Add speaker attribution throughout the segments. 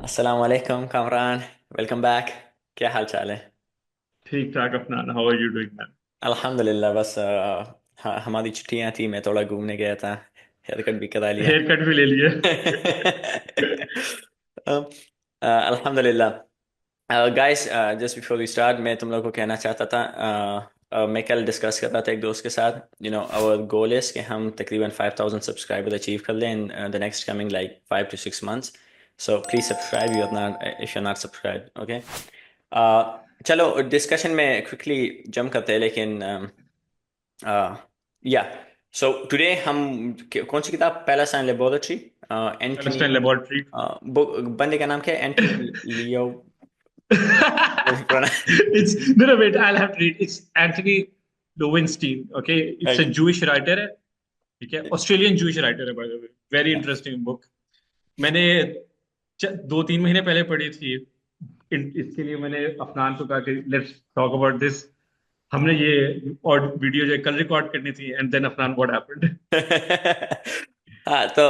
Speaker 1: अस्सलाम वालेकुम Kamran. Welcome back. क्या हाल चाल है?
Speaker 2: ठीक ठाक अपना। How are you doing man?
Speaker 1: अल्हम्दुलिल्लाह। बस हमारी छुट्टियां थी, मैं थोड़ा घूमने गया था। हेयर कट भी करा लिया।
Speaker 2: हेयर कट भी ले लिए?
Speaker 1: अल्हम्दुलिल्लाह। Guys, just before we start, मैं तुम लोगों को कहना चाहता था, मैं कल डिस्कस कर रहा था एक दोस्त के साथ। आवर गोल इज कि हम तकरीबन 5000 सब्सक्राइबर अचीव कर लें in the next coming like 5 to 6 months। So please subscribe you not if you not subscribe, okay? चलो डिस्कशन में क्विकली जंप करते हैं, लेकिन या सो टुडे हम कौन सी किताब? Palestine laboratory, Antony,
Speaker 2: Palestine laboratory.
Speaker 1: Book, बंदे का नाम क्या है? Antony Leo.
Speaker 2: It's no, no, wait, I'll have to read. It's Anthony Lowenstein. Okay, it's a
Speaker 1: right.
Speaker 2: Jewish writer है। ठीक है, ऑस्ट्रेलियन Jewish writer है, by the way. Very interesting book. मैंने 2-3 महीने पहले पढ़ी थी। इसके लिए मैंने अफनान को कहा कि लेट्स टॉक अबाउट दिस। हमने ये और वीडियो जो है कल रिकॉर्ड करनी थी, and then Afnan what happened.
Speaker 1: हाँ, तो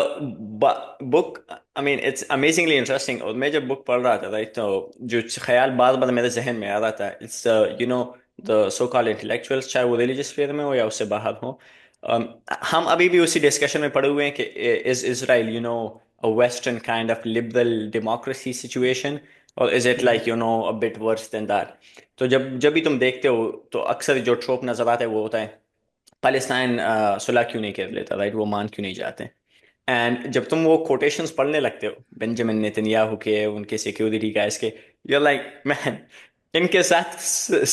Speaker 1: book, I mean it's amazingly interesting. और मैं जब बुक पढ़ रहा था, राइट, तो जो ख्याल बार बार मेरे जहन में आ रहा था, it's you know the so called intellectuals, चाहे वो रिलीजियस फेयर में हो या उससे बाहर हो। हम अभी भी उसी डिस्कशन में पड़े हुए हैं कि is Israel a western kind of liberal democracy situation, or is it like a bit worse than that? तो जब जब भी तुम देखते हो, तो अक्सर जो ट्रोप नजर आता है वो होता है, पाकिस्तान सुलह क्यों नहीं कर लेता, राइट? वो मान क्यों नहीं जाते? एंड जब तुम वो कोटेशंस पढ़ने लगते हो बेंजामिन नेतन्याहू के, उनके सिक्योरिटी गाइस के, you're like मैन, इनके साथ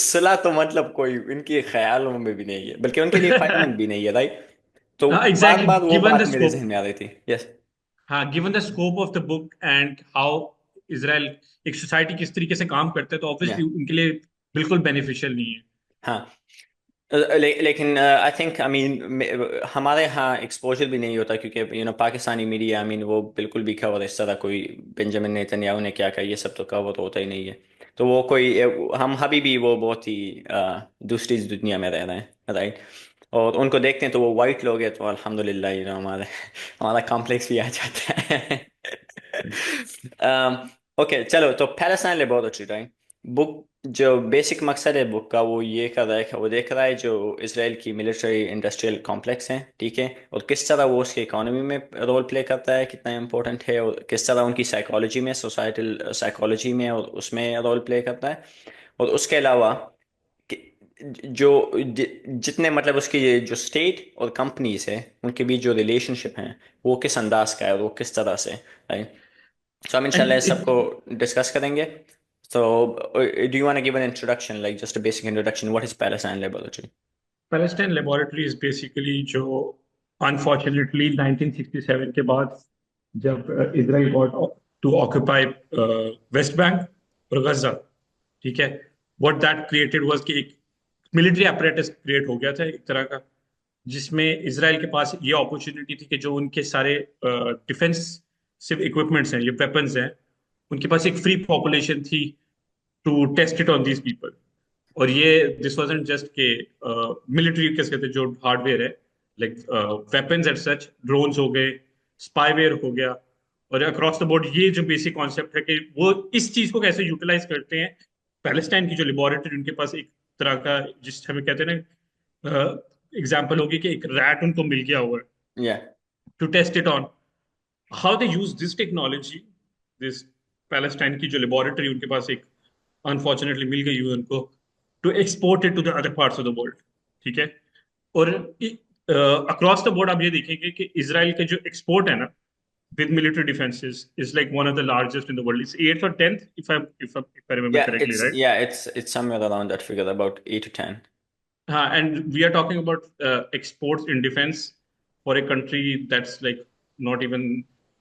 Speaker 1: सुलह तो मतलब कोई इनके ख्यालों में भी नहीं है, बल्कि उनके लिए फायदेमंद भी नहीं है, राइट? तो
Speaker 2: हाँ,
Speaker 1: बार
Speaker 2: एग्जैक्टली,
Speaker 1: बार वो
Speaker 2: गिवन द
Speaker 1: बात मेरे जहन
Speaker 2: स्कोप।
Speaker 1: में आ रही थी। यस।
Speaker 2: हाँ, given the scope of the book and how Israel एक सोसाइटी किस तरीके से काम करते हैं, तो
Speaker 1: या
Speaker 2: ऑब्वियसली उनके लिए बिल्कुल बेनिफिशियल नहीं है।
Speaker 1: हाँ। लेकिन आई थिंक, आई मीन हमारे यहाँ एक्सपोजर भी नहीं होता, क्योंकि पाकिस्तानी मीडिया, आई मीन वो बिल्कुल भी खबर इस तरह कोई बेंजामिन नेतन्याहू ने क्या कहा, ये सब तो कवर होता ही नहीं है। तो वो कोई हम अभी भी वो बहुत ही दूसरी दुनिया में रह रहे हैं, राइट? और उनको देखते हैं तो वो वाइट लोग हैं, तो अल्हम्दुलिल्लाह हमारे हमारा कॉम्प्लेक्स भी आ जाता है। ओके, चलो, तो पैलेस्टाइन लेबोरेटरी, राइट? बुक जो बेसिक मकसद है बुक का, वो ये कर रहा है कि वो देख रहा है जो इसराइल की मिलिट्री इंडस्ट्रियल कॉम्प्लेक्स है, ठीक है, और किस तरह वो उसके इकोनॉमी में रोल प्ले करता है, कितना इम्पोर्टेंट है, और किस तरह उनकी साइकोलॉजी में, सोसाइटल साइकोलॉजी में और उसमें रोल प्ले करता है। और उसके अलावा कि जितने मतलब उसकी ये जो स्टेट और कंपनीज है, उनके बीच जो रिलेशनशिप है, वो किस अंदाज का है और वो किस तरह से, राइट? सो हम इंशाल्लाह
Speaker 2: एंड
Speaker 1: इस सबको डिस्कस करेंगे। So, do you want to give an introduction, like just a basic introduction? What is Palestine Laboratory?
Speaker 2: Palestine laboratory is basically जो अनफॉर्चुनेटली 1967 के बाद जब Israel got to occupy West Bank और गजा। ठीक है, व्हाट दैट क्रिएटेड वाज कि एक military apparatus create हो गया था एक तरह का, जिसमें इसराइल के पास ये अपॉर्चुनिटी थी कि जो उनके सारे डिफेंसिव इक्विपमेंट्स हैं, ये वेपन्स हैं, उनके पास एक फ्री पॉपुलेशन थी to test it on these people. और ये दिस वाजंट जस्ट के मिलिट्री कैसे कहते हैं जो हार्डवेयर है, like weapons at such, drones हो गए, स्पाईवेयर हो गया, और अक्रॉस द बोर्ड ये जो बेसिक कॉन्सेप्ट है कि वो इस चीज को कैसे यूटिलाइज करते हैं। पैलेस्टाइन की जो लेबोरेटरी उनके पास एक तरह का, जिस हमें कहते हैं ना, एग्जाम्पल होगी कि एक रैट उनको मिल गया हुआ है
Speaker 1: Yeah.
Speaker 2: To test it on. How they use this technology, this Palestine की जो लेबोरेटरी उनके पास एक अनफॉर्चुनेटली मिल गई हुई उनको, to export it to the other parts of the world. ठीक है, और अक्रॉस द बोर्ड आप ये देखेंगे कि इसराइल के जो एक्सपोर्ट है ना, with military defenses is like one of the largest in the world. It's eighth or tenth, if I remember
Speaker 1: Yeah,
Speaker 2: correctly,
Speaker 1: it's
Speaker 2: right?
Speaker 1: yeah, it's somewhere around that figure, about 8 to 10.
Speaker 2: And we are talking about exports in defense for a country that's like not even,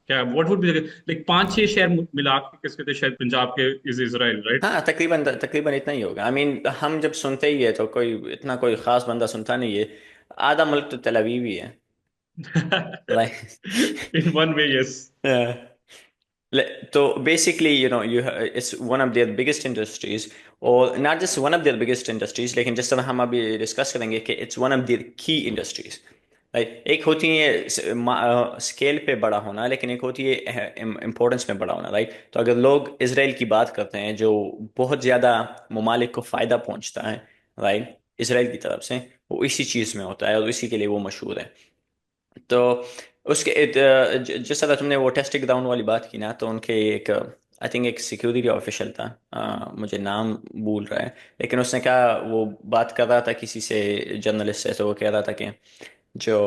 Speaker 2: क्या what would be like 5-6 शहर मिला के किस कहते हैं, शायद पंजाब के is Israel, right?
Speaker 1: हाँ, तकरीबन तकरीबन इतना ही होगा। आई मीन हम जब सुनते ही है तो कोई इतना कोई खास बंदा सुनता नहीं है। आधा मुल्क तो तल अवीव ही है, like.
Speaker 2: In one way, yes.
Speaker 1: तो basically it's one of their biggest industries, और not just one of their biggest industries, लेकिन जिस तरह हम अभी डिस्कस करेंगे कि it's one of their key industries. Like एक होती है स्केल पे बड़ा होना, लेकिन एक होती है इम्पोर्टेंस में बड़ा होना, राइट? तो अगर लोग इसराइल की बात करते हैं जो बहुत ज़्यादा ममालिक को फ़ायदा पहुंचता है, राइट, इसराइल की तरफ से, वो इसी चीज़ में होता है और इसी के लिए वो मशहूर है। तो उसके जिस तरह तुमने वो टेस्टिंग ग्राउंड वाली बात की ना, तो उनके एक आई थिंक एक सिक्योरिटी ऑफिशियल था, मुझे नाम भूल रहा है, लेकिन उसने कहा, वो बात कर रहा था किसी से, जर्नलिस्ट से, तो वो कह रहा था कि जो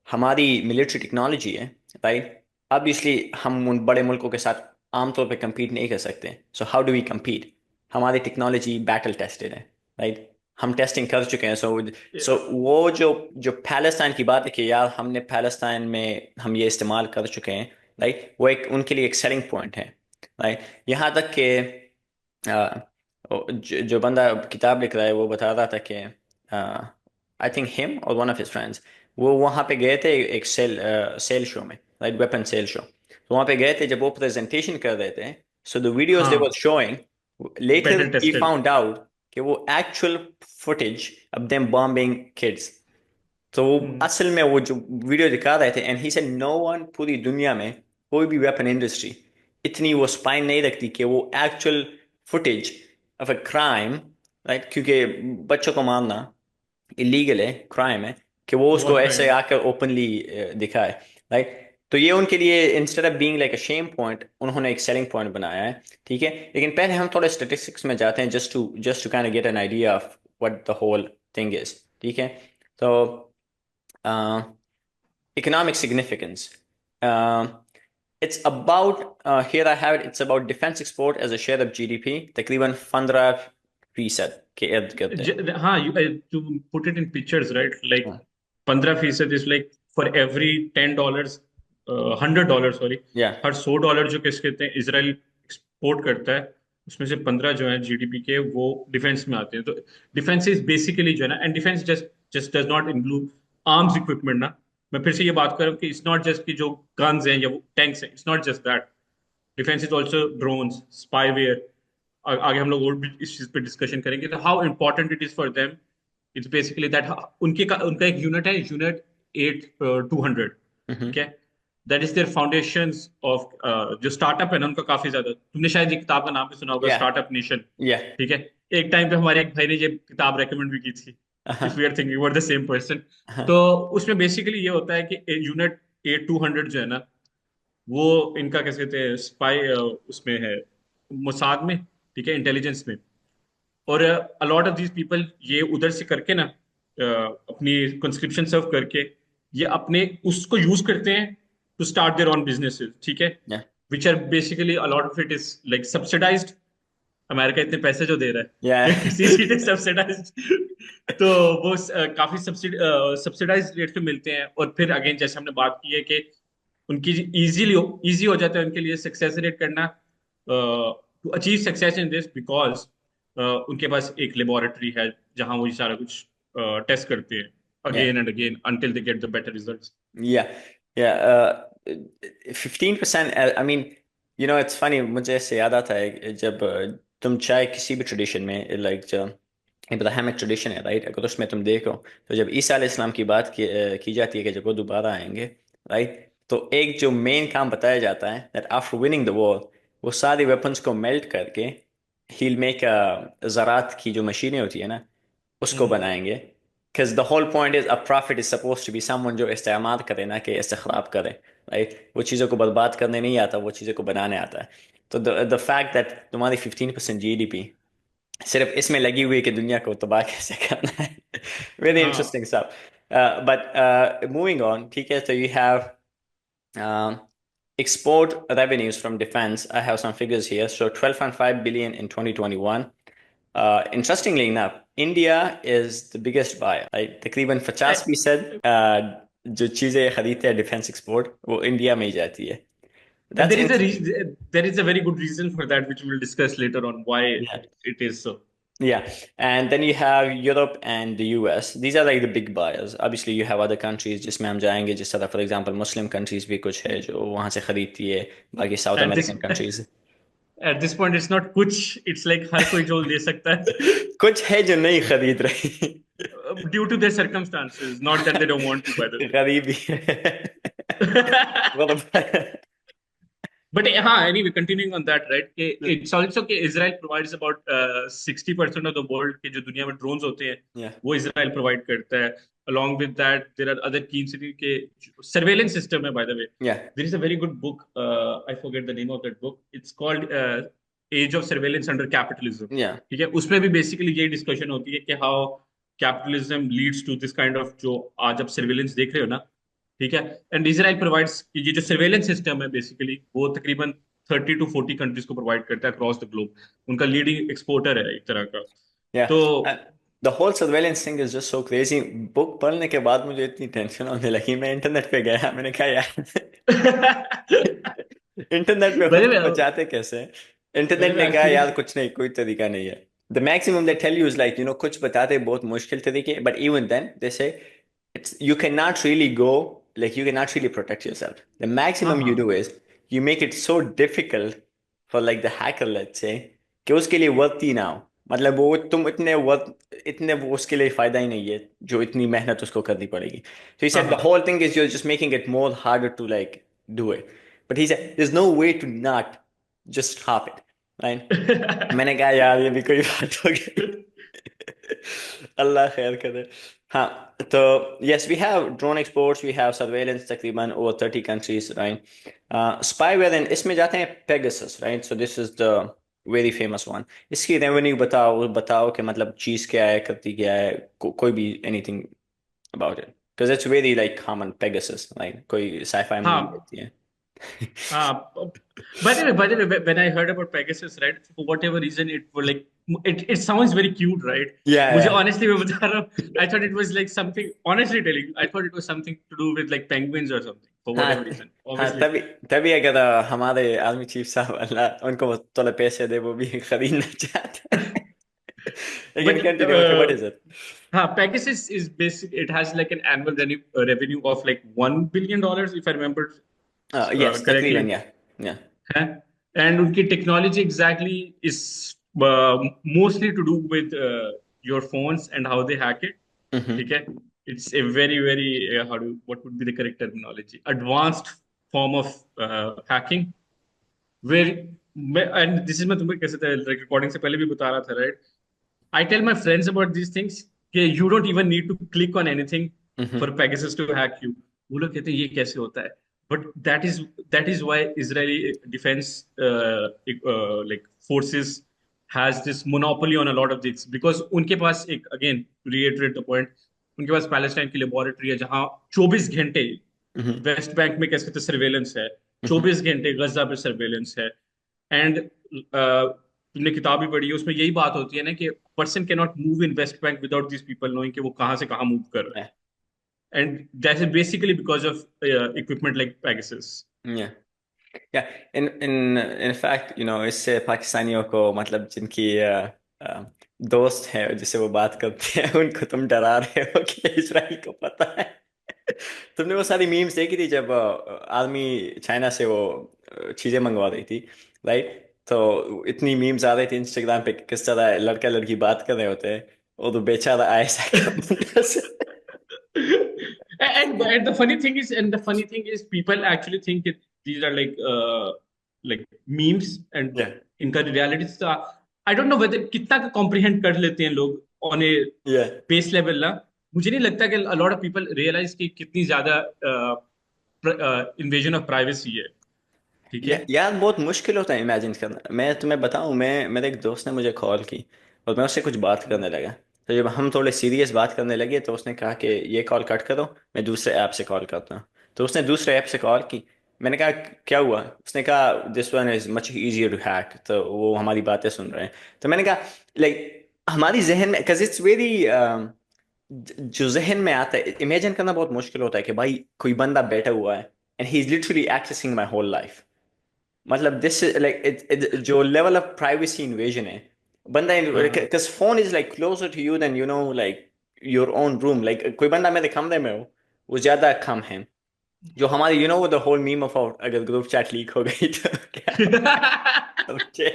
Speaker 1: हमारी मिलिट्री टेक्नोलॉजी है, राइट, ऑब्वियसली हम उन बड़े मुल्कों के साथ आमतौर पे compete नहीं कर सकते, so how do we compete? हमारी टेक्नोलॉजी बैटल टेस्टेड है, राइट, हम टेस्टिंग कर चुके हैं। सो वो जो जो पैलेस्टाइन की बात है कि यार हमने पैलेस्टाइन में हम ये इस्तेमाल कर चुके हैं, राइट, वो एक उनके लिए एक सेलिंग पॉइंट है, राइट। यहाँ तक कि जो बंदा किताब लिख रहा है वो बता रहा था कि आई थिंक हिम और वन ऑफ हिज फ्रेंड्स, वो वहाँ पे गए थे एक सेल शो में, राइट, वेपन सेल शो। तो वहाँ पे गए थे, जब वो प्रेजेंटेशन कर रहे थे, सो द वीडियोज दे वर
Speaker 2: हाँ,
Speaker 1: शोइंग, लेटर
Speaker 2: बैटल
Speaker 1: ही
Speaker 2: टेस्टेड।
Speaker 1: फाउंड आउट कि वो actual footage of them bombing kids. तो वो
Speaker 2: हम्म।
Speaker 1: असल में वो जो वीडियो दिखा रहे थे, and he said no one, पूरी दुनिया में कोई भी वेपन इंडस्ट्री इतनी वो स्पाइन नहीं रखती कि वो actual footage of a crime, right, क्योंकि बच्चों को मारना इलीगल है, क्राइम है, कि वो उसको
Speaker 2: वॉर
Speaker 1: ऐसे
Speaker 2: क्राइम।
Speaker 1: आकर ओपनली दिखाए, राइट। तो ये उनके लिए instead of being like a shame point, उन्होंने एक सेलिंग पॉइंट बनाया है, ठीक है। लेकिन पहले हम थोड़े स्टेटिस्टिक्स में जाते हैं, just to kind of get an idea of what the whole thing is, ठीक है। तो economic significance. It's about here I have it. It's about defense export as a share of GDP. तकरीबन 15% के इर्द गिर्द है।
Speaker 2: हाँ, to put it in pictures, right, like
Speaker 1: हाँ,
Speaker 2: 15% is like for every $10, $100, sorry,
Speaker 1: या
Speaker 2: हर $100 जो किस कहते हैं इसराइल एक्सपोर्ट करता है, उसमें से 15 जो है जीडीपी के वो डिफेंस में आते हैं। तो डिफेंस इज बेसिकली जो है ना, and defence just just does not include arms equipment ना। मैं फिर से ये बात कर रहा हूँ कि इट्स नॉट जस्ट कि जो गन्स हैं या वो टैंक्स हैं, it's not just that. Defence is also drones, spyware. आगे हम लोग और भी इस चीज पे डिस्कशन करेंगे। तो how important it is for them, it's basically that उनका एक यूनिट है, यूनिट 8-200, ठीक है। That is their foundation of जो स्टार्टअप है ना उनका काफी ज्यादा। तुमने शायद ये किताब का नाम भी सुना होगा,
Speaker 1: या
Speaker 2: स्टार्टअप नेशन,
Speaker 1: या
Speaker 2: ठीक है। एक टाइम पे हमारे एक भाई ने ये किताब रेकमेंड भी की थी, if we are thinking were the same person. तो उसमें बेसिकली ये होता है कि यूनिट 8-200 जो है ना, वो इनका कैसे कहते हैं स्पाई उसमें है, मोसाद में, ठीक है, इंटेलिजेंस में। और अलॉट ऑफ दीज पीपल ये उधर से करके ना अपनी कंस्क्रिप्शन सर्व करके ये अपने उसको यूज करते हैं to start their own businesses, ठीक है।
Speaker 1: या
Speaker 2: which are basically a lot of it is like subsidised. America इतने पैसे जो दे रहा
Speaker 1: या
Speaker 2: है किसी चीज सब्सिडाइज्ड, तो वो काफी सब्सिडाइज रेट पे मिलते हैं। और फिर अगेन जैसे हमने बात की है कि उनकी इजीली इजी हो जाता है उनके लिए सक्सेस रेट करना, to achieve success in this, because उनके पास एक लेबोरेटरी है जहां वो ये सारा कुछ टेस्ट करते हैं
Speaker 1: या
Speaker 2: again and again until they get the better results.
Speaker 1: या या 15%, आई मीन, इट्स फनी, मुझे ऐसे याद आता है जब तुम चाहे किसी भी ट्रेडिशन में, लाइक इब्राहिमिक ट्रेडिशन है, राइट, अगर उसमें तुम देखो, तो जब ईसा अलैहि सलाम की बात की जाती है कि जब वो दोबारा आएंगे, राइट, तो एक जो मेन काम बताया जाता है that after winning the war, वो सारे वेपन्स को मेल्ट करके he'll make ज़रात की जो मशीनें होती है ना, उसको
Speaker 2: हम्म।
Speaker 1: बनाएंगे। Because the whole point is a prophet is supposed to be someone जो इस्तेमाल करे, ना कि इस्तेखराब करे, राइट, वो चीज़ों को बर्बाद करने नहीं आता, वो चीज़ों को बनाने आता है। तो द फैक्ट दैट तुम्हारी 15% जीडीपी सिर्फ इसमें लगी हुई है कि दुनिया को तबाह कैसे करना है, वेरी
Speaker 2: हाँ,
Speaker 1: interesting stuff. But moving on, ठीक है, तो you have export revenues from defense. I have some figures here. So 12.5 billion in 2021. Interestingly enough, India is the biggest buyer. Right? तकरीबन 50% जो चीजें खरीदते हैं डिफेंस एक्सपोर्ट, वो इंडिया में ही जाती है.
Speaker 2: and
Speaker 1: That's interesting.
Speaker 2: there is a very good reason for that which we will discuss later on why
Speaker 1: Yeah.
Speaker 2: it is so.
Speaker 1: Yeah. And then you have Europe and the US. These are like the big buyers. Obviously, you have other countries जिसमें हम जाएंगे, जिस तरह for example Muslim countries भी कुछ है जो वहां से खरीदती है, बाकी south
Speaker 2: at this
Speaker 1: American countries.
Speaker 2: at this point it's not कुछ, it's like हर कोई जो ले सकता है।
Speaker 1: कुछ है जो नहीं खरीद रही.
Speaker 2: due to their circumstances, not that they don't want to, by the
Speaker 1: गरीबी
Speaker 2: way.
Speaker 1: मतलब
Speaker 2: But anyway, continuing on that, right? It's also कि Israel provides about 60% of the world के जो दुनिया में drones होते हैं,
Speaker 1: yeah
Speaker 2: वो Israel provide करता है. Along with that, there are other key city के surveillance system है, by the way.
Speaker 1: yeah
Speaker 2: There is a very good book. I forget the name of that book. It's called Age of Surveillance Under Capitalism.
Speaker 1: yeah
Speaker 2: ठीक है, उसमें भी basically यही discussion होती है कि how capitalism leads to this kind of जो आज आप surveillance देख रहे हो ना, ठीक है. एंड इसराइल प्रोवाइड्स, ये जो सर्वेलेंस सिस्टम है बेसिकली वो तकरीबन 30 to 40 कंट्रीज को प्रोवाइड करता है अक्रॉस द ग्लोब. उनका लीडिंग एक्सपोर्टर है एक तरह का.
Speaker 1: yeah
Speaker 2: तो
Speaker 1: the whole surveillance thing is just so crazy book पढ़ने के बाद मुझे इतनी टेंशन होने लगी मैं इंटरनेट पे गया मैंने कहा यार इंटरनेट पे खुद
Speaker 2: बड़े में
Speaker 1: को बचाते कैसे हैं?
Speaker 2: बड़े
Speaker 1: इंटरनेट
Speaker 2: में
Speaker 1: ने कहा
Speaker 2: एक्चुअली
Speaker 1: यार कुछ नहीं कोई तरीका नहीं है the maximum they tell you is like कुछ बताते हैं बहुत मुश्किल तरीके बट इवन देन दे से it's you cannot really go like you cannot really protect yourself the
Speaker 2: हाँ
Speaker 1: maximum you do
Speaker 2: हाँ
Speaker 1: is you make it so difficult for like the hacker let's say कि उसके लिए worth ही ना हो मतलब वो तुम इतने वो उसके लिए फायदा ही नहीं है जो इतनी मेहनत उसको करनी पड़ेगी so he
Speaker 2: हाँ
Speaker 1: said the
Speaker 2: हाँ.
Speaker 1: whole thing is you're just making it more harder to like do it but he said there's no way to not just stop it right मैंने कहा यार ये भी कोई बात हो गई अल्लाह खैर करे हाँ तो yes we have drone exports we have surveillance तकरीबन over 30 countries right spyware and इसमें जाते हैं Pegasus right so this is the very famous one इसकी रेवेन्यू बताओ कि मतलब चीज़ क्या है करती क्या है कोई भी anything about it because it's very like common Pegasus like कोई sci-fi movie
Speaker 2: हाँ
Speaker 1: देखती है
Speaker 2: by the way, when I heard about Pegasus, right, for whatever reason, it were like it sounds very cute, right?
Speaker 1: yeah
Speaker 2: मुझे
Speaker 1: yeah
Speaker 2: honestly मैं बता रहा हूँ, I thought it was like something. Honestly telling, I thought it was something to do with like penguins or something for
Speaker 1: हाँ
Speaker 2: whatever reason.
Speaker 1: हाँ
Speaker 2: Obviously,
Speaker 1: तभी तभी अगर हमारे आर्मी चीफ साहब अल्लाह उनको वो थोड़े पैसे दे वो भी खरीदना चाहते हैं
Speaker 2: but
Speaker 1: लेकिन continue okay what is it
Speaker 2: Pegasus is basic. It has like an annual revenue of like $1 billion, if I remember
Speaker 1: yes तकरीबन
Speaker 2: correctly.
Speaker 1: या
Speaker 2: है. एंड उनकी technology exactly is mostly to do with your phones and how they hack it. ठीक है. It's a very very how do what would be the correct terminology, advanced form of hacking where. And this is मैं तुम्हें कैसे recording से पहले भी बता रहा था, right? I tell my friends about these things कि you don't even need to click on anything for Pegasus to hack you. वो लोग कहते हैं ये कैसे होता है? But that is why Israeli defense like forces has this monopoly on a lot of things because उनके पास एक again to reiterate the point, उनके पास पैलेस्टाइन की लेबोरेटरी है जहाँ 24 घंटे वेस्ट बैंक में कैसे सर्वेलेंस है, 24 घंटे गजा पे सर्वेलेंस है. एंड तुमने किताब भी पढ़ी है, उसमें यही बात होती है ना कि person can not move in West bank without this people knowing कि वो कहाँ से कहाँ मूव कर रहे हैं. And that is basically because of equipment like Pegasus.
Speaker 1: या या इन फैक्ट इससे पाकिस्तानियों को मतलब जिनकी दोस्त है जिससे वो बात करते हैं उनको तुम डरा रहे हो कि इजराइल को पता है तुमने वो सारी मीम्स देखी थी जब आर्मी चाइना से वो चीजें मंगवा रही थी राइट तो इतनी मीम्स आ रही थी इंस्टाग्राम पे कि किस तरह लड़का लड़की बात कर रहे होते हैं और तो बेचारा ऐसा का बंदा से
Speaker 2: And the funny thing is people actually think these are like memes and
Speaker 1: या
Speaker 2: इनका reality था. I don't know whether कितना का comprehend कर लेते हैं लोग on a
Speaker 1: या
Speaker 2: base level ना. मुझे नहीं लगता कि a lot of people realize कि कितनी ज्यादा invasion of privacy है. ठीक है.
Speaker 1: यार बहुत मुश्किल होता है इमेजिन करना मैं तुम्हें बताऊं मैं मेरे एक दोस्त ने मुझे कॉल की और मैं उससे कुछ बात करने लगा तो जब हम थोड़े सीरियस बात करने लगे तो उसने कहा कि ये कॉल कट करो मैं दूसरे ऐप से कॉल करता हूँ तो उसने दूसरे ऐप से कॉल की मैंने कहा क्या हुआ उसने कहा this one is much easier to hack तो वो हमारी बातें सुन रहे हैं तो मैंने कहा लाइक हमारी जहन में बिकॉज इट्स वेरी जो जहन में आता है इमेजिन करना बहुत मुश्किल होता है कि भाई कोई बंदा बैठा हुआ है and he is literally accessing my whole life मतलब दिस लाइक जो लेवल ऑफ प्राइवेसी इन्वेजन है बंदा
Speaker 2: हाँ.
Speaker 1: because phone is like closer to you than like your own room like कोई बंदा मेरे कमरे में हो वो ज्यादा कम है जो हमारी the whole meme of अगर ग्रुप चैट लीक हो गई तो क्या ओके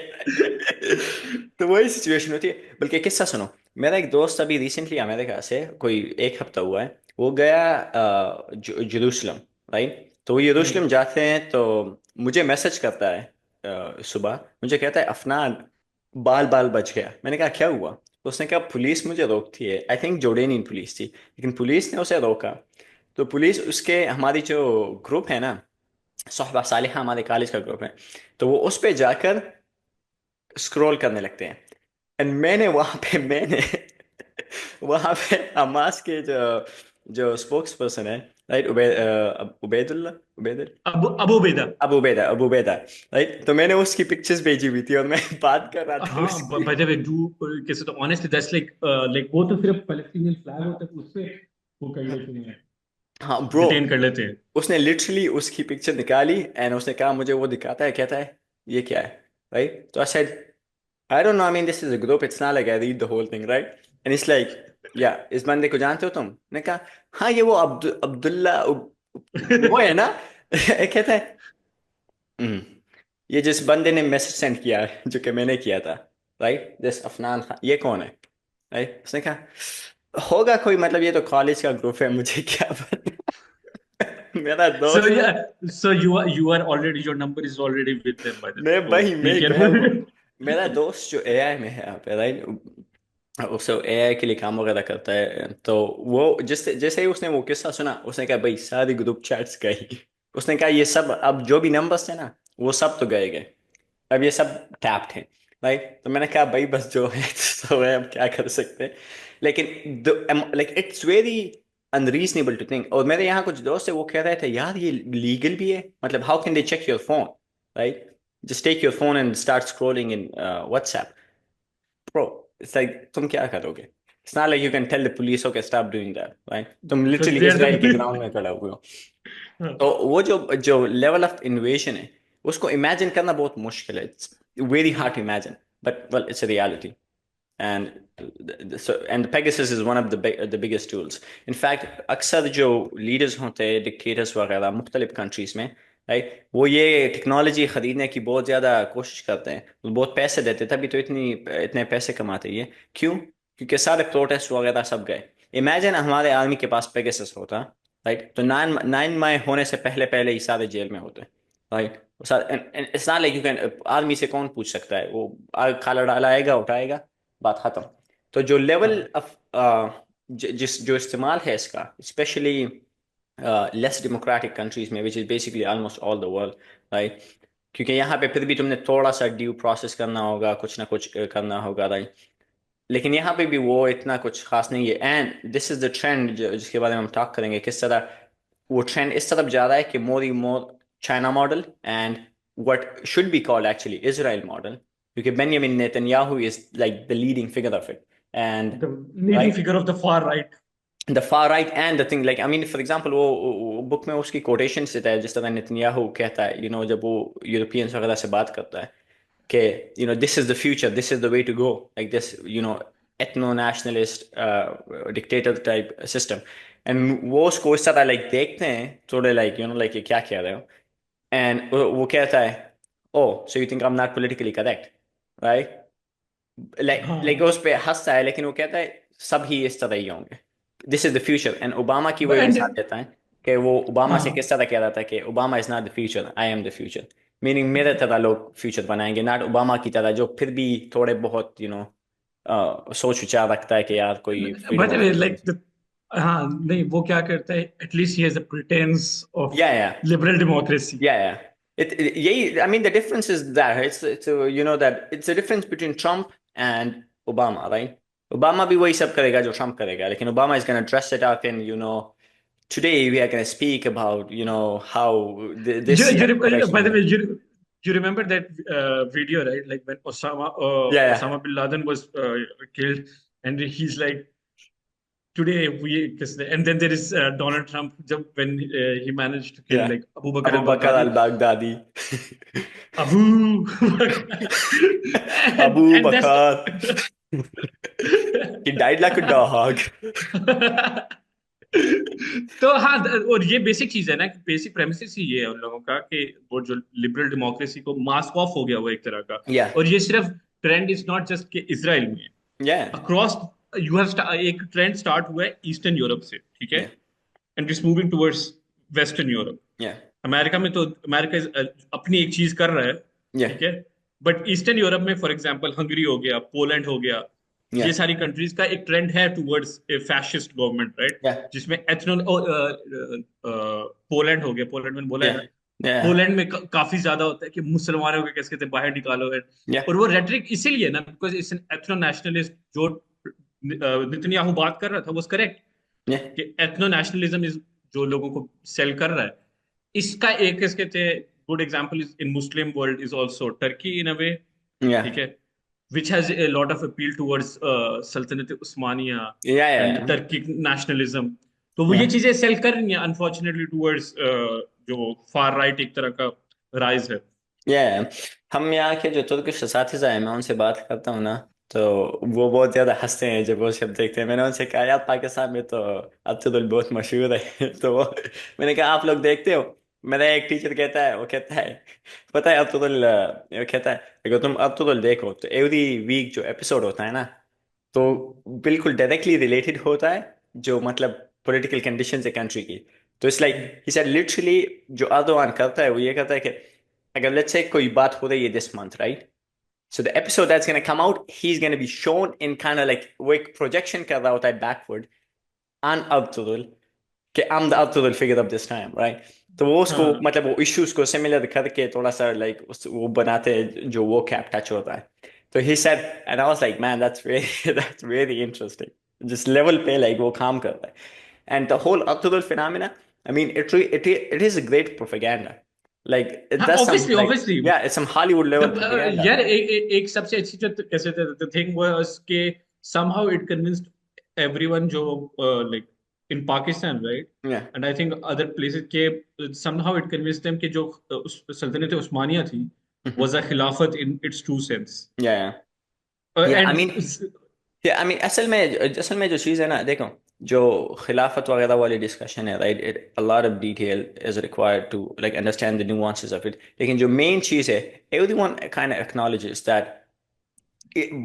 Speaker 1: तो वही सिचुएशन होती है बल्कि किस्सा सुनो मेरा एक दोस्त अभी रिसेंटली अमेरिका से कोई एक हफ्ता हुआ है, वो गया जेरूशलम, राइट? तो वो यरूशलेम
Speaker 2: हम्म।
Speaker 1: जाते हैं तो मुझे मैसेज करता है सुबह, मुझे कहता है अफनान, बाल बाल बच गया। मैंने कहा क्या हुआ? तो उसने कहा पुलिस मुझे रोकती है, आई थिंक जोर्डेनियन पुलिस थी, लेकिन पुलिस ने उसे रोका। तो पुलिस उसके, हमारी जो ग्रुप है ना, सोहबा सालिहा, हमारे कॉलेज का ग्रुप है, तो वो उस पे जाकर स्क्रॉल करने लगते हैं। एंड मैंने वहां पे हमास के जो जो स्पोक्स पर्सन है, राइट, उबैदुल्ला, उबैदुल
Speaker 2: अबू बेदा।
Speaker 1: अबू बेदा, राइट, तो मैंने उसकी पिक्चर्स भेजी हुई थी और मैं बात कर रहा था
Speaker 2: हाँ,
Speaker 1: उसकी।
Speaker 2: बाय द वे डू, कैसे, तो ऑनेस्टली दैट्स लाइक, लाइक वो तो सिर्फ पैलेस्टीनियन फ्लैग होता है उस पे वो कर लेते हैं,
Speaker 1: हाँ ब्रो,
Speaker 2: डिटेन कर लेते हैं।
Speaker 1: उसने लिटरली उसकी पिक्चर निकाली एंड उसने कहा मुझे वो दिखाता है, कहता है ये क्या है, राइट? तो I said I don't know. I mean, this is a group. It's not like I read the whole thing, right? And it's like, yeah, इस बंदे को जानते हो तुम? मैंने कहा हाँ, ये वो अब्दुल्ला वो है ना। कहता है "हम्म, ये जिस बंदे ने मैसेज सेंड किया है, जो कि मैंने किया था, राइट, दिस अफनान खान, ये कौन है?" राइट, उसने कहा होगा कोई, मतलब ये तो कॉलेज का ग्रुप है, मुझे क्या पता। मेरा
Speaker 2: So
Speaker 1: दोस्त,
Speaker 2: yeah, so you are already, your number is already with them by the way.
Speaker 1: मैं
Speaker 2: So
Speaker 1: वही
Speaker 2: be
Speaker 1: मैं गया
Speaker 2: careful.
Speaker 1: वो, मेरा दोस्त जो एआई में है यहाँ पे, राइट, उससे एआई के लिए काम वगैरह करता है, तो वो जैसे जैसे ही उसने वो किस्सा सुना, उसने कहा भाई सारी ग्रुप चैट्स गई। उसने कहा ये सब अब जो भी नंबर्स थे ना, वो सब तो गए गए, अब ये सब टैप्ड हैं, राइट? तो मैंने कहा भाई बस जो है तो है, अब क्या कर सकते हैं। लेकिन like it's very unreasonable to think. और मेरे यहाँ कुछ दोस्त है, वो कह रहे थे यार ये लीगल भी है, मतलब how can they check your phone, right? Just take your phone and start scrolling in WhatsApp. Bro, it's like तुम क्या करोगे? It's not like you can tell the police, okay, stop doing that, right? तुम
Speaker 2: Because
Speaker 1: literally
Speaker 2: they are
Speaker 1: Israel के
Speaker 2: the
Speaker 1: ground में खड़ा हुए हो। तो वो जो जो लेवल ऑफ इन्वेशन है, उसको इमेजिन करना बहुत मुश्किल है। It's very hard to imagine, but well it's a reality. And Pegasus is one of the biggest tools. In fact, अक्सर जो लीडर्स होते हैं, डिक्टेटर्स वगैरह मुख्तलिफ कंट्रीज में, राइट, वो ये टेक्नोलॉजी खरीदने की बहुत ज़्यादा कोशिश करते हैं, वो बहुत पैसे देते हैं, तभी तो इतने पैसे कमाते हैं ये। क्यों? क्योंकि सारे प्रोटेस्ट वगैरह सब गए। इमेजिन हमारे आर्मी के पास पेगासस होता, राइट, तो नाइन नाइन माई होने से पहले पहले ही सारे जेल में होते, right? It's not like you can, army से कौन पूछ सकता है? वो आग खाला डालाएगा, उठाएगा, बात खत्म। तो जो लेवल
Speaker 2: हाँ,
Speaker 1: ऑफ जिस जो इस्तेमाल है इसका, स्पेशली लेस डेमोक्रेटिक कंट्रीज में, which is basically almost all the world, right? क्योंकि यहाँ पे फिर भी तुमने थोड़ा सा ड्यू प्रोसेस करना होगा, कुछ ना कुछ करना होगा, राइट? लेकिन यहाँ पे भी वो इतना कुछ खास नहीं है। And this is the trend जिसके बारे में हम टॉक करेंगे, किस तरह वो ट्रेंड इस तरफ जा रहा है कि more and more China model and what should be called actually Israel model, क्योंकि Benjamin Netanyahu is like the leading figure of it. And
Speaker 2: the leading
Speaker 1: right,
Speaker 2: figure of the far right.
Speaker 1: The far right and the thing, like I mean for example वो book में उसकी quotation से है, जिस तरह Netanyahu कहता है, जब वो यूरोपियंस वगैरह से बात करता है कि this is the future, this is the way to go, like this, ethno nationalist dictator type system, and वो उसको इस तरह like देखते हैं थोड़े, like like ये क्या कह रहे हो, and वो कहता है oh so you think I'm not politically correct, right? like
Speaker 2: हाँ,
Speaker 1: उस पे हंसता है, लेकिन वो कहता है सब ही इस तरह ही होंगे, this is the future. And Obama की वो मिसाल
Speaker 2: and
Speaker 1: देता है कि वो ओबामा से
Speaker 2: हाँ,
Speaker 1: किस तरह कह रहा था कि Obama is not the future, I am the future. Meaning मेरे तरह लोग फ्यूचर बनाएंगे, नॉट ओबामा की तरह जो फिर भी थोड़े बहुत सोच विचार रखता है कि यार कोई
Speaker 2: by
Speaker 1: freedom
Speaker 2: the
Speaker 1: of
Speaker 2: way,
Speaker 1: speech.
Speaker 2: like the, हाँ नहीं, वो क्या करता है, at least he has a pretence of
Speaker 1: या या
Speaker 2: liberal democracy.
Speaker 1: Yeah, yeah. I mean, the difference is that that it's the difference between Trump and Obama, right? Obama भी वही सब करेगा जो Trump करेगा, लेकिन Obama is gonna dress it up in, today we are gonna speak about, how this
Speaker 2: By
Speaker 1: correction
Speaker 2: the
Speaker 1: is.
Speaker 2: way, you remember that video, right? Like when
Speaker 1: Yeah, yeah,
Speaker 2: Osama bin Laden was killed, and he's like, today we, and then there is Donald Trump, when he managed to kill
Speaker 1: yeah.
Speaker 2: like Abu Bakr
Speaker 1: Abu Bakr
Speaker 2: al-Baghdadi.
Speaker 1: al-Baghdadi.
Speaker 2: Abu
Speaker 1: Abu
Speaker 2: and that's
Speaker 1: Bakr. He died like a dog.
Speaker 2: तो हाँ, और ये basic चीज है ना, कि basic premises ही ये है उन लोगों का, कि वो जो लिबरल डेमोक्रेसी को मास्क ऑफ हो गया वो एक तरह का।
Speaker 1: Yeah,
Speaker 2: और ये सिर्फ ट्रेंड इज नॉट जस्ट कि इसराइल में,
Speaker 1: yeah.
Speaker 2: अक्रॉस यू हैव एक ट्रेंड स्टार्ट हुआ है ईस्टर्न यूरोप से, ठीक है,
Speaker 1: yeah,
Speaker 2: and it's moving towards western Europe.
Speaker 1: yeah,
Speaker 2: America में तो अमेरिका अपनी एक चीज कर रहा है,
Speaker 1: yeah,
Speaker 2: ठीक है, बट ईस्टर्न यूरोप में फॉर एग्जांपल हंगरी हो गया, पोलैंड हो गया, ये
Speaker 1: yeah,
Speaker 2: सारी कंट्रीज का एक ट्रेंड है towards a fascist government, right,
Speaker 1: yeah,
Speaker 2: जिसमें एथनो पोलैंड हो गया, पोलैंड में बोला है
Speaker 1: yeah,
Speaker 2: ना,
Speaker 1: yeah,
Speaker 2: पोलैंड में काफी ज्यादा होता है कि मुसलमानों को कैसे कहते हैं बाहर निकालो है।
Speaker 1: yeah,
Speaker 2: और वो रेटरिक इसीलिए ना, because it's an ethno nationalist, जो नितन्याहू बात कर रहा था वो करेक्ट,
Speaker 1: yeah,
Speaker 2: कि एथनो नेशनलिज्म इज जो लोगों को सेल कर रहा है। इसका एक इसके थे good example is in Muslim world is also Turkey in a way, ठीक
Speaker 1: yeah,
Speaker 2: है, which has a lot of appeal towards सल्तनत उस्मानिया
Speaker 1: yeah,
Speaker 2: and
Speaker 1: yeah,
Speaker 2: Turkic nationalism. तो वो ये
Speaker 1: yeah.
Speaker 2: चीजें सेल कर रही हैं अनफॉर्चुनेटली टुवर्ड्स जो फार राइट एक तरह का राइज है।
Speaker 1: या हम यहाँ के जो तुर्किश साथी हैं मैं उनसे बात करता हूँ ना, तो वो बहुत ज्यादा हंसते हैं जब वो शब्द देखते हैं। मैंने उनसे कहा यार पाकिस्तान में तो अब्दुल बहुत मशहूर है तो मैंने कहा आप लोग देखते हो? मेरा एक टीचर कहता है, वो कहता है पता है अब्दुल, वो कहता है अगर तुम अब्दुल देखो तो एवरी वीक जो एपिसोड होता है ना, तो बिल्कुल डायरेक्टली रिलेटेड होता है जो मतलब पॉलिटिकल कंडीशंस है कंट्री की। तो it's like he said literally जो अर्दोआन करता है वो ये करता है कि अगर लेट्स से कोई बात हो रही है this month, right, so the episode that's going to come out, he's going to be shown in kind of like वो एक प्रोजेक्शन कर रहा होता है बैकवर्ड on Abdul कि I'm the Abdul figure of this time, right? तो वो उसको
Speaker 2: हाँ
Speaker 1: मतलब वो इश्यूज को सिमिलर करके थोड़ा सा लाइक वो बनाते हैं जो वो कैप टच होता है। तो he said and I was like man that's very that's very interesting, जिस लेवल पे लाइक वो काम कर रहा है। and the whole Abdul phenomena, I mean it is a great propaganda, like it
Speaker 2: हाँ
Speaker 1: does some
Speaker 2: obviously
Speaker 1: like
Speaker 2: obviously.
Speaker 1: yeah it's some Hollywood level propaganda।
Speaker 2: यार एक सबसे अच्छी जो कैसे द थिंग वाज के somehow it convinced everyone जो like in Pakistan, right,
Speaker 1: yeah
Speaker 2: and I think other places के somehow it convinced them कि जो उस सल्तनत उस्मानिया थी was a खिलाफत in its true sense।
Speaker 1: yeah yeah I
Speaker 2: and
Speaker 1: mean yeah I mean असल में जो चीज़ है ना देखो, जो खिलाफत वगैरह वाली डिस्कशन है right, it a lot of detail is required to like understand the nuances of it, लेकिन जो मेन चीज़ है everyone kind of acknowledges that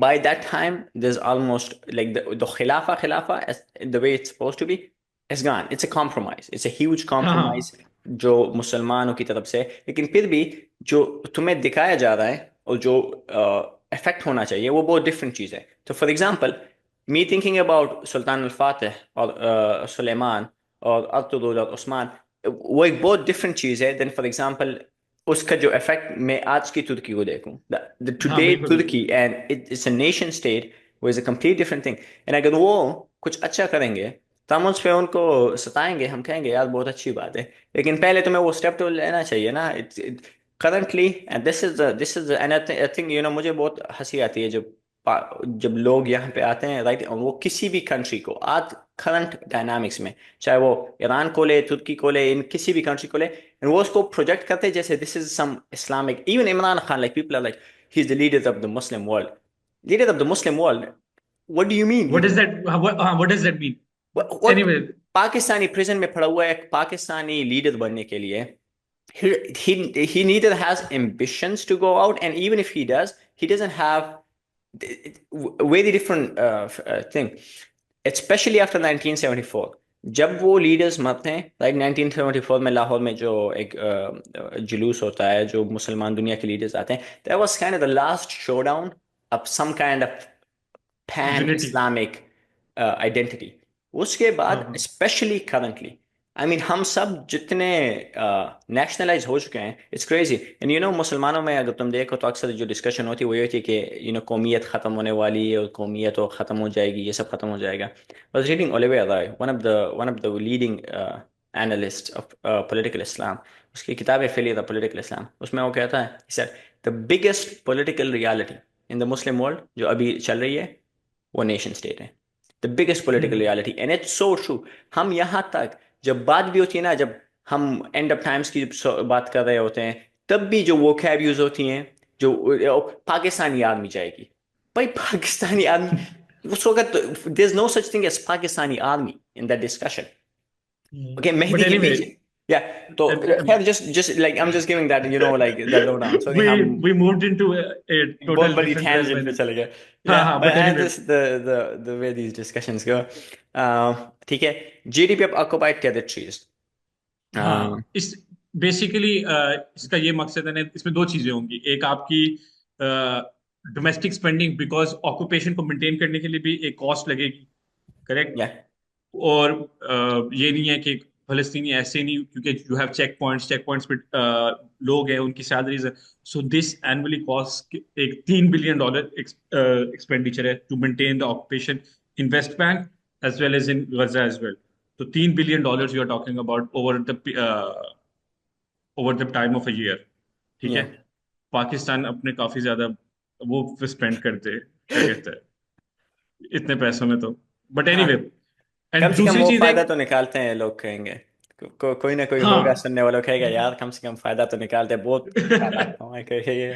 Speaker 1: by that time there's almost like the khilafa as the way it's supposed to be is gone. It's a compromise, it's a huge
Speaker 2: हाँ हाँ
Speaker 1: compromise जो मुसलमानों की तरफ से है। लेकिन फिर भी जो तुम्हें दिखाया जा रहा है और जो इफेक्ट होना चाहिए वो बहुत डिफरेंट चीज़ है। तो for example me thinking about Sultan al Fatih और सुलेमान और अब्दुल और उस्मान, वो एक बहुत डिफरेंट चीज़ है देन फॉर एग्जांपल उसका जो इफेक्ट मैं आज की तुर्की को देखूं, द
Speaker 2: हाँ
Speaker 1: टुडे
Speaker 2: बिल्कुल बिल्कुल।
Speaker 1: तुर्की and it's a nation state वो is a complete different thing. And अगर वो कुछ अच्छा करेंगे तो हम उस पे उनको सताएंगे, हम कहेंगे यार बहुत अच्छी बात है, लेकिन पहले तुम्हें वो स्टेप तो लेना चाहिए ना। It's currently and this is and I think you know मुझे बहुत हंसी आती है जब जब लोग यहाँ पे आते हैं राइट, और वो किसी भी कंट्री को आज करंट डायनामिक्स में चाहे वो ईरान को ले, तुर्की को ले, इन किसी भी कंट्री को ले, and वो उसको प्रोजेक्ट करते हैं जैसे this is some Islamic, even Imran Khan like people are like he is the leader of the Muslim world, leader of the Muslim world. What do you mean
Speaker 2: what does that what does that mean?
Speaker 1: What
Speaker 2: Anyway,
Speaker 1: Pakistani prison में पड़ा हुआ है एक Pakistani leader बनने के लिए, he neither has ambitions to go out and even if he does he doesn't have very different thing, especially after 1974 जब वो लीडर्स मरते हैं राइट। 1974 में लाहौर में जो एक जुलूस होता है जो मुसलमान दुनिया के लीडर्स आते हैं, that was kind of the last showdown of some kind of pan
Speaker 2: unity।
Speaker 1: Islamic identity. उसके
Speaker 2: हाँ
Speaker 1: बाद
Speaker 2: हाँ
Speaker 1: स्पेशली करंटली आई मीन हम सब जितने नेशनलाइज हो चुके हैं it's crazy. And you know मुसलमानों में अगर तुम देखो तो अक्सर जो डिस्कशन होती है वो ये होती है कि यू नो कौमियत ख़त्म होने वाली है और कौमियत तो ख़त्म हो जाएगी, ये सब ख़त्म हो जाएगा। I was reading Olivier Roy, one of the leading analysts of political Islam, उसकी किताब है फेलियर ऑफ पॉलिटिकल इस्लाम, उसमें वो कहता है he said the biggest political reality in the Muslim world जो अभी चल रही है वो नेशन स्टेट है। The biggest political
Speaker 2: hmm
Speaker 1: reality and it's so true. हम यहाँ तक जब बात भी होती है ना, जब हम एंड ऑफ टाइम्स की बात कर रहे होते हैं तब भी जो वोकैब यूज होती हैं जो पाकिस्तानी आर्मी जाएगी, भाई पाकिस्तानी आर्मी उस वक्त there is no such thing as Pakistani army in that discussion. Okay
Speaker 2: but
Speaker 1: Mehdi के
Speaker 2: एनीवे,
Speaker 1: पीछे या तो
Speaker 2: And
Speaker 1: खैर just like I'm just giving that like the lowdown so कि हम
Speaker 2: we moved into a
Speaker 1: बहुत
Speaker 2: total
Speaker 1: बड़ी
Speaker 2: different realm
Speaker 1: tangent पे
Speaker 2: and
Speaker 1: चले गए.
Speaker 2: हाँ
Speaker 1: Yeah,
Speaker 2: हाँ,
Speaker 1: but
Speaker 2: but anyway,
Speaker 1: this the way these discussions go. ठीक है. GDP of occupied territories. uh,
Speaker 2: हाँ, इस बेसिकली इसका ये मकसद है ना, इसमें दो चीजें होंगी। एक आपकी डोमेस्टिक स्पेंडिंग, बिकॉज ऑक्यूपेशन को मेंटेन करने के लिए भी एक कॉस्ट लगेगी, करेक्ट।
Speaker 1: yeah,
Speaker 2: और ये नहीं है कि फलस्तीनी ऐसे नहीं, क्योंकि यू हैव चेक पॉइंट्स पे लोग हैं, उनकी सैलरीज है। सो दिस एनुअली कॉस्ट एक $3 बिलियन एक्सपेंडिचर है to maintain the occupation in West Bank as well as in Gaza as well. तो $3 billion you are talking about over the time of a year, ठीक है।
Speaker 1: yeah.
Speaker 2: Pakistan अपने काफी ज्यादा वो spend करते हैं, क्या कहते हैं, इतने पैसों में तो। बट
Speaker 1: हाँ,
Speaker 2: एनीवे,
Speaker 1: कम
Speaker 2: एंड
Speaker 1: से कम
Speaker 2: दूसरी
Speaker 1: वो
Speaker 2: चीज है।
Speaker 1: फायदा तो निकालते हैं लोग कहेंगे. कोई ना कोई होगा
Speaker 2: हाँ।
Speaker 1: सुनने वालों कहेगा यार कम से कम फायदा तो निकालते हैं, बहुत चालाक कमाए करेंगे.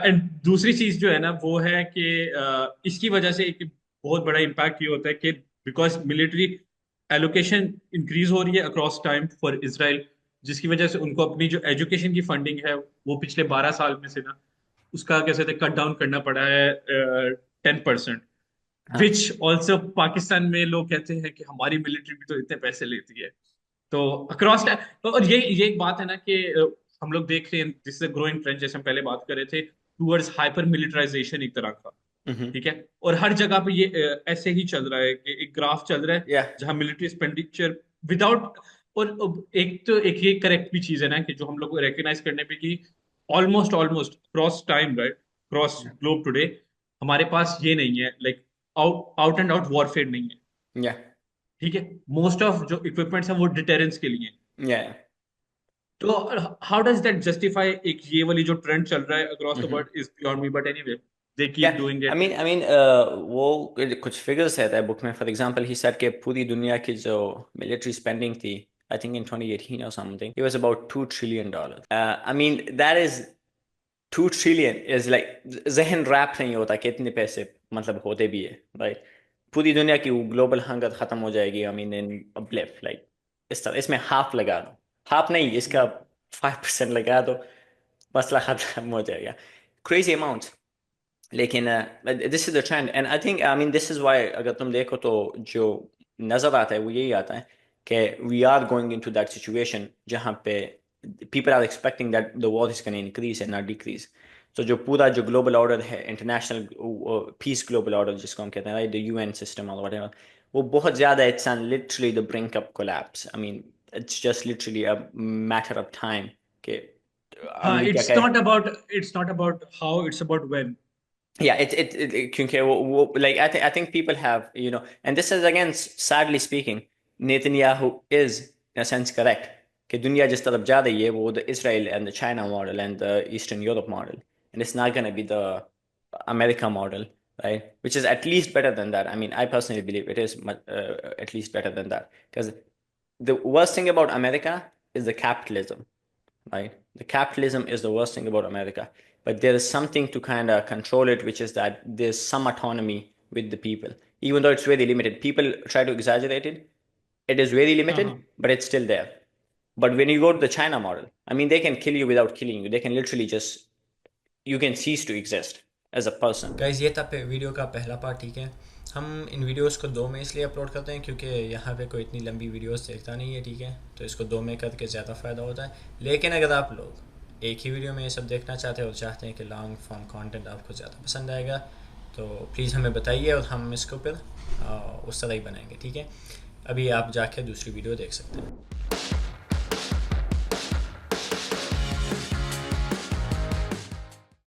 Speaker 2: एंड दूसरी चीज जो है ना, वो है कि इसकी वजह से एक बहुत बड़ा इम्पैक्ट ये होता है कि बिकॉज मिलिट्री एलोकेशन इंक्रीज हो रही है अक्रॉस टाइम फॉर इसराइल, जिसकी वजह से उनको अपनी जो एजुकेशन की फंडिंग है वो पिछले 12 साल में से ना उसका कैसे थे कट डाउन करना पड़ा है 10%।
Speaker 1: हाँ.
Speaker 2: विच ऑल्सो पाकिस्तान में लोग कहते हैं कि हमारी मिलिट्री भी तो इतने पैसे लेती है। तो अक्रॉस टाइम, और ये एक बात है ना कि हम लोग देख रहे हैं दिस इज ग्रोइंग ट्रेंड, जैसे हम पहले बात कर रहे थे, टूवर्ड्स हाइपर मिलिटराइजेशन एक तरह का,
Speaker 1: हम्म.
Speaker 2: ठीक है। और हर जगह पे ये ऐसे ही चल रहा है कि एक ग्राफ चल रहा है
Speaker 1: या
Speaker 2: जहां मिलिट्री एक्सपेंडिचर विदाउट, और एक तो एक ये करेक्ट भी चीज है ना कि जो हम लोग को रिकग्नाइज करने पे कि almost almost cross time, right, cross globe today हमारे पास ये नहीं है, like out out and out warfare नहीं है,
Speaker 1: या
Speaker 2: ठीक है। मोस्ट ऑफ जो इक्विपमेंट्स है वो डिटेरेंस के लिए हैं।
Speaker 1: या
Speaker 2: तो हाउ डज दैट जस्टिफाई एक ये वाली जो ट्रेंड चल रहा है अक्रॉस द
Speaker 1: या
Speaker 2: world is beyond me, but anyway they
Speaker 1: या
Speaker 2: keep doing
Speaker 1: I
Speaker 2: it.
Speaker 1: Mean I mean वो कुछ फिगर्स है बुक में. फॉर एग्जांपल ही सेड कि पूरी दुनिया की जो मिलिट्री स्पेंडिंग थी, I think in 2018 or something, it was about $2 trillion. I mean that is 2 trillion is like, जहन रैप नहीं होता कि इतने पैसे मतलब होते भी है, राइट. पूरी दुनिया की ग्लोबल हंगर खत्म हो जाएगी. आई मीन इन ब्लिफ लाइक इस तरह इसमें हाफ लगा दो, हाफ नहीं इसका 5% लगा दो, मसला खत्म हो जाएगा. Crazy amount. लेकिन this is the trend and I think I mean this is why अगर तुम देखो तो जो नजर आता है वो यही आता है कि we are going into that situation जहाँ पे people are expecting that the war is going to increase and not decrease. तो जो पूरा जो ग्लोबल ऑर्डर है, इंटरनेशनल पीस ग्लोबल ऑर्डर जिसको हम कहते हैं, राइट, द यूएन सिस्टम और व्हाटएवर, वो बहुत ज़्यादा it's on literally the brink of collapse. I mean it's just literally a matter of time कि
Speaker 2: हाँ,
Speaker 1: अमेरिका का.
Speaker 2: It's not about how, it's about when.
Speaker 1: Yeah, क्योंकि वो like I think people have, and this is again sadly speaking, Netanyahu is in a sense correct कि दुनिया जिस तरफ जा रही है वो the Israel and the China model and the Eastern Europe model, and it's not going to be the America model, right, which is at least better than that. I mean I personally believe it is at least better than that, because the worst thing about America is the capitalism, right? The capitalism is the worst thing about America. But there is something to kind of control it, which is that there's some autonomy with the people. Even though it's very limited, people try to exaggerate it. It is very
Speaker 2: हाँ
Speaker 1: limited,
Speaker 2: हाँ
Speaker 1: but it's still there. But when you go to the China model, I mean, they can kill you without killing you. They can literally just, you can cease to exist as a person.
Speaker 3: Guys ये था video का पहला part, ठीक है। हम इन videos को दो में इसलिए अपलोड करते हैं क्योंकि यहाँ पे कोई इतनी लंबी वीडियोस देखता नहीं है, ठीक है। तो इसको दो में करके ज़्यादा फ़ायदा होता है। लेकिन अगर आप लोग एक ही वीडियो में ये सब देखना चाहते हैं और चाहते हैं कि लॉन्ग फॉर्म कंटेंट आपको ज़्यादा पसंद आएगा, तो प्लीज़ हमें बताइए और हम इसको फिर उस तरह ही बनाएंगे, ठीक है। अभी आप जाके दूसरी वीडियो देख सकते हैं।